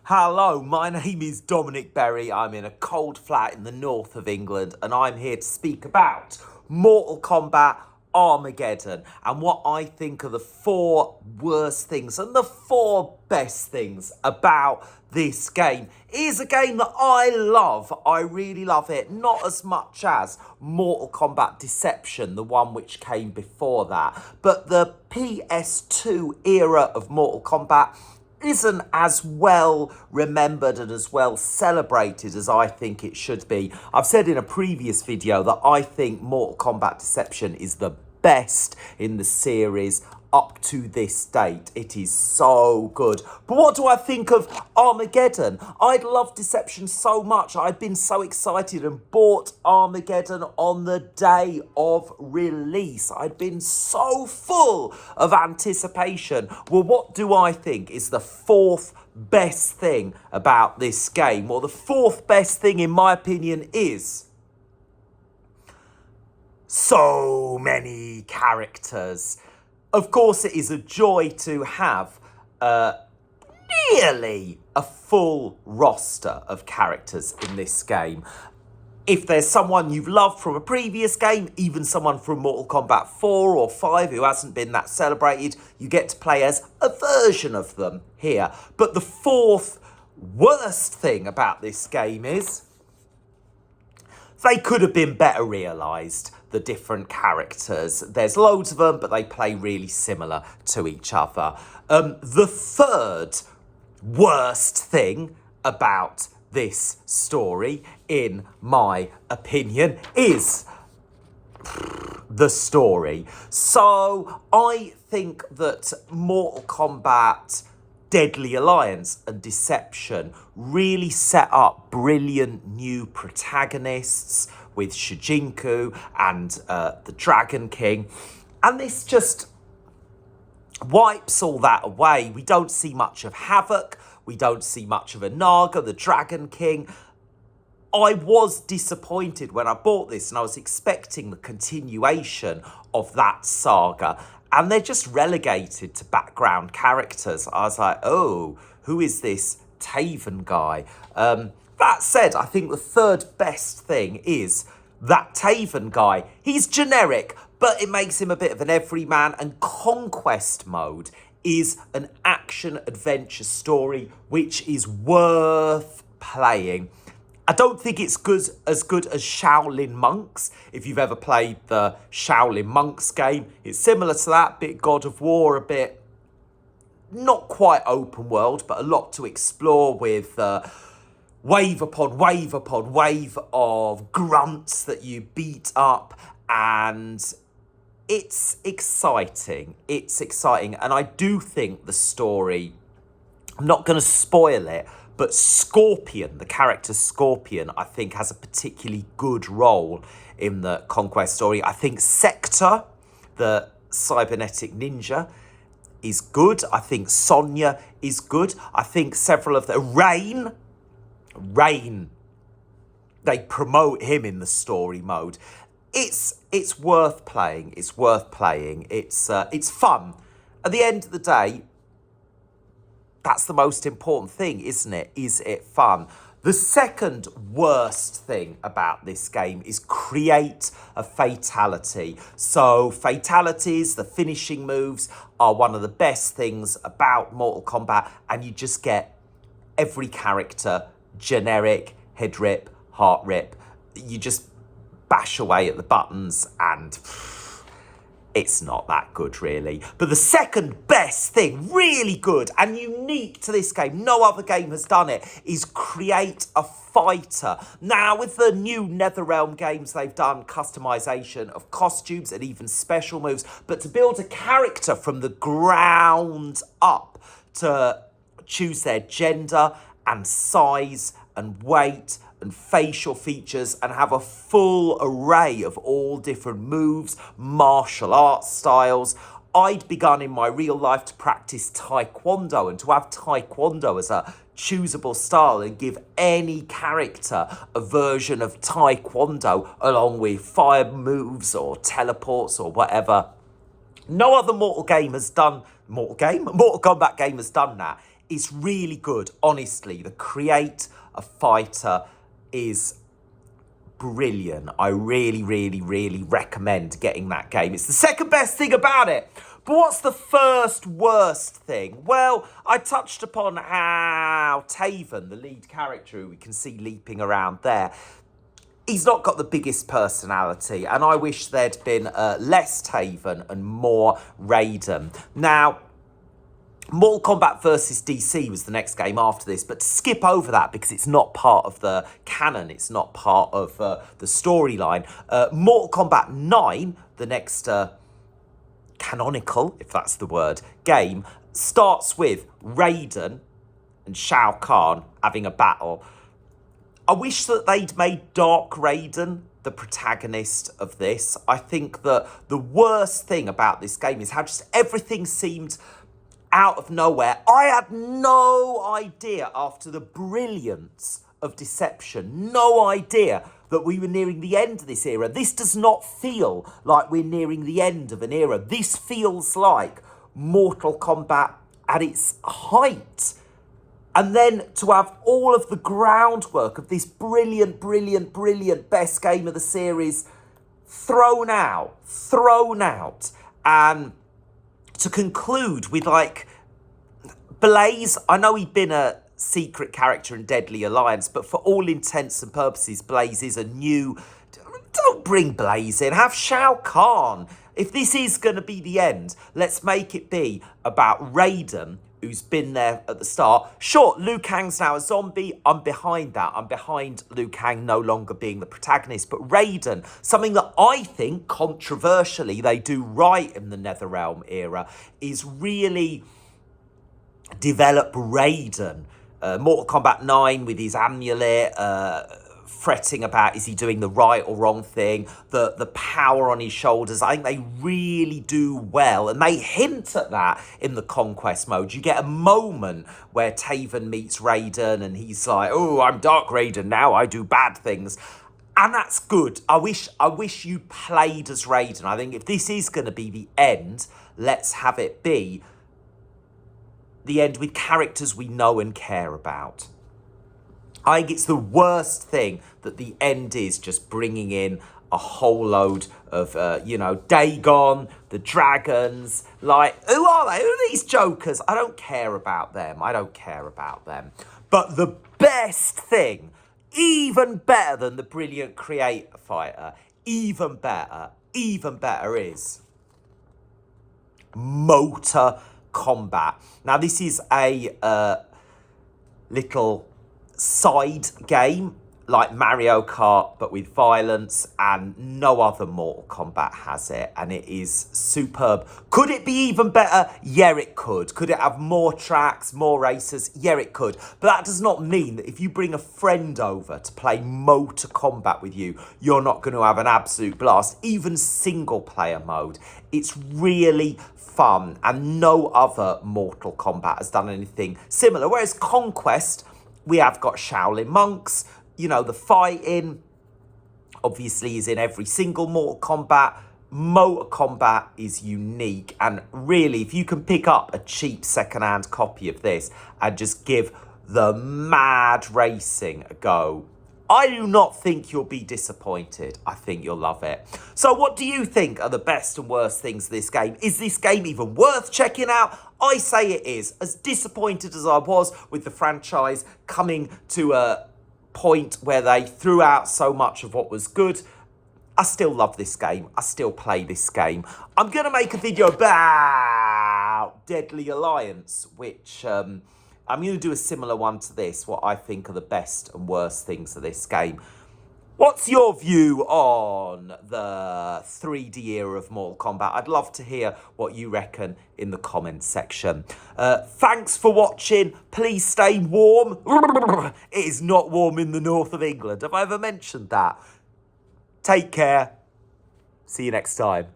Hello, my name is Dominic Berry. I'm in a cold flat in the north of England and I'm here to speak about Mortal Kombat Armageddon and what I think are the 4 worst things and the 4 best things about this game. It is a game that I love. I really love it. Not as much as Mortal Kombat Deception, the one which came before that. But the PS2 era of Mortal Kombat isn't as well remembered and as well celebrated as I think it should be. I've said in a previous video that I think Mortal Kombat Deception is the best in the series up to this date. It is so good. But what do I think of Armageddon? I'd love Deception so much. I'd been so excited and bought Armageddon on the day of release. I'd been so full of anticipation. Well, what do I think is the 4th best thing about this game? Well, the 4th best thing, in my opinion, is so many characters. Of course, it is a joy to have nearly a full roster of characters in this game. If there's someone you've loved from a previous game, even someone from Mortal Kombat 4 or 5 who hasn't been that celebrated, you get to play as a version of them here. But the 4th worst thing about this game is they could have been better realised, the different characters. There's loads of them, but they play really similar to each other. The 3rd worst thing about this story, in my opinion, is the story. So I think that Mortal Kombat Deadly Alliance and Deception really set up brilliant new protagonists with Shujinku and the Dragon King. And this just wipes all that away. We don't see much of Havoc. We don't see much of Naga, the Dragon King. I was disappointed when I bought this and I was expecting the continuation of that saga. And they're just relegated to background characters. I was like, oh, who is this Taven guy? That said, I think the 3rd best thing is that Taven guy. He's generic, but it makes him a bit of an everyman. And Conquest mode is an action-adventure story which is worth playing. I don't think it's as good as Shaolin Monks. If you've ever played the Shaolin Monks game, it's similar to that. Bit God of War, a bit not quite open world, but a lot to explore with wave upon wave upon wave of grunts that you beat up, and it's exciting. It's exciting, and I do think the story, I'm not going to spoil it, but Scorpion, the character Scorpion, I think has a particularly good role in the Conquest story. I think Sector, the cybernetic ninja, is good. I think Sonya is good. I think several of the... Rain, they promote him in the story mode. It's worth playing. It's worth playing. It's fun. At the end of the day, that's the most important thing, isn't it? Is it fun? The 2nd worst thing about this game is create a fatality. So fatalities, the finishing moves, are one of the best things about Mortal Kombat, and you just get every character generic, head rip, heart rip. You just bash away at the buttons and it's not that good, really. But the 2nd best thing, really good and unique to this game, no other game has done it, is create a fighter. Now, with the new NetherRealm games, they've done customization of costumes and even special moves. But to build a character from the ground up, to choose their gender and size and weight and facial features and have a full array of all different moves, martial arts styles. I'd begun in my real life to practice Taekwondo, and to have Taekwondo as a choosable style and give any character a version of Taekwondo along with fire moves or teleports or whatever. No other Mortal Kombat game has done that. It's really good, honestly. The create a fighter is brilliant. I really, really, really recommend getting that game. It's the second best thing about it. But what's the first worst thing? Well, I touched upon how Taven, the lead character who we can see leaping around there, he's not got the biggest personality, and I wish there'd been less Taven and more Raiden. Now, Mortal Kombat vs DC was the next game after this, but to skip over that because it's not part of the canon, it's not part of the storyline, Mortal Kombat 9, the next canonical, if that's the word, game, starts with Raiden and Shao Kahn having a battle. I wish that they'd made Dark Raiden the protagonist of this. I think that the worst thing about this game is how just everything seemed out of nowhere. I had no idea after the brilliance of Deception, no idea that we were nearing the end of this era. This does not feel like we're nearing the end of an era. This feels like Mortal Kombat at its height. And then to have all of the groundwork of this brilliant, brilliant, brilliant best game of the series thrown out. And to conclude with, like, Blaze, I know he'd been a secret character in Deadly Alliance, but for all intents and purposes, Blaze is a new... Don't bring Blaze in, have Shao Kahn. If this is going to be the end, let's make it be about Raiden, who's been there at the start. Sure, Liu Kang's now a zombie. I'm behind that. I'm behind Liu Kang no longer being the protagonist. But Raiden, something that I think, controversially, they do right in the Netherrealm era, is really develop Raiden. Mortal Kombat 9 with his amulet, fretting about is he doing the right or wrong thing, the power on his shoulders. I think they really do well, and they hint at that in the Conquest mode. You get a moment where Taven meets Raiden and he's like, oh, I'm Dark Raiden now, I do bad things. And that's good. I wish you played as Raiden. I think if this is going to be the end, let's have it be the end with characters we know and care about. I think it's the worst thing that the end is just bringing in a whole load of, Dagon, the dragons. Like, who are they? Who are these jokers? I don't care about them. But the best thing, even better than the brilliant creator fighter, even better is Mortal Kombat. Now, this is a little side game like Mario Kart, but with violence, and no other Mortal Kombat has it, and it is superb. Could it be even better? Yeah, it could. Could it have more tracks, more races? Yeah, it could. But that does not mean that if you bring a friend over to play Mortal Kombat with you, you're not going to have an absolute blast. Even single player mode, it's really fun, and no other Mortal Kombat has done anything similar. Whereas Conquest, we have got Shaolin monks. You know, the fighting obviously is in every single Mortal Kombat. Mortal Kombat is unique, and really, if you can pick up a cheap second-hand copy of this and just give the mad racing a go, I do not think you'll be disappointed. I think you'll love it. So what do you think are the best and worst things of this game? Is this game even worth checking out? I say it is. As disappointed as I was with the franchise coming to a point where they threw out so much of what was good, I still love this game. I still play this game. I'm going to make a video about Deadly Alliance, which I'm going to do a similar one to this, what I think are the best and worst things of this game. What's your view on the 3D era of Mortal Kombat? I'd love to hear what you reckon in the comments section. Thanks for watching. Please stay warm. It is not warm in the north of England. Have I ever mentioned that? Take care. See you next time.